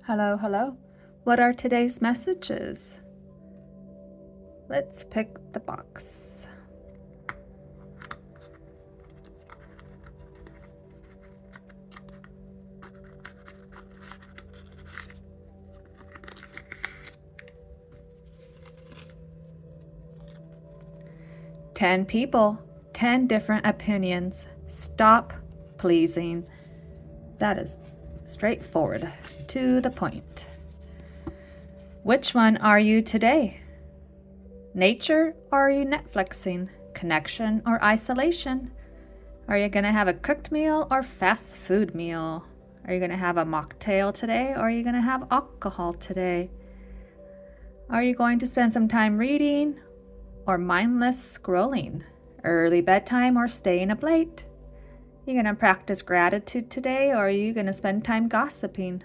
Hello, hello. What are today's messages? Let's pick the box. Ten people, 10 different opinions. Stop pleasing. That is straightforward, to the point. Which one are you today? Nature or are you Netflixing? Connection or isolation? Are you going to have a cooked meal or fast food meal? Are you going to have a mocktail today or are you going to have alcohol today? Are you going to spend some time reading or mindless scrolling? Early bedtime or staying up late? You going to practice gratitude today or are you going to spend time gossiping?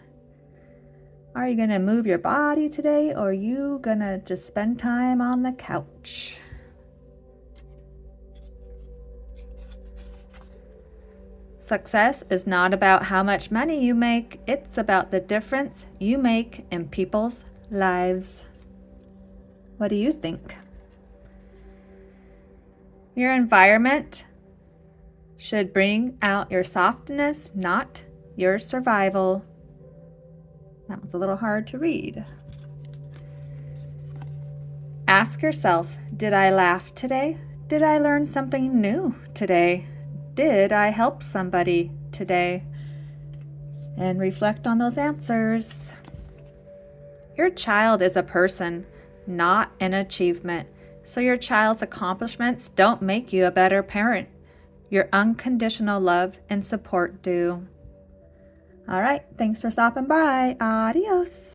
Are you going to move your body today or are you going to just spend time on the couch? Success is not about how much money you make, it's about the difference you make in people's lives. What do you think? Your environment should bring out your softness, not your survival. That was a little hard to read. Ask yourself, did I laugh today? Did I learn something new today? Did I help somebody today? And reflect on those answers. Your child is a person, not an achievement. So your child's accomplishments don't make you a better parent. Your unconditional love and support do. All right, thanks for stopping by. Adios.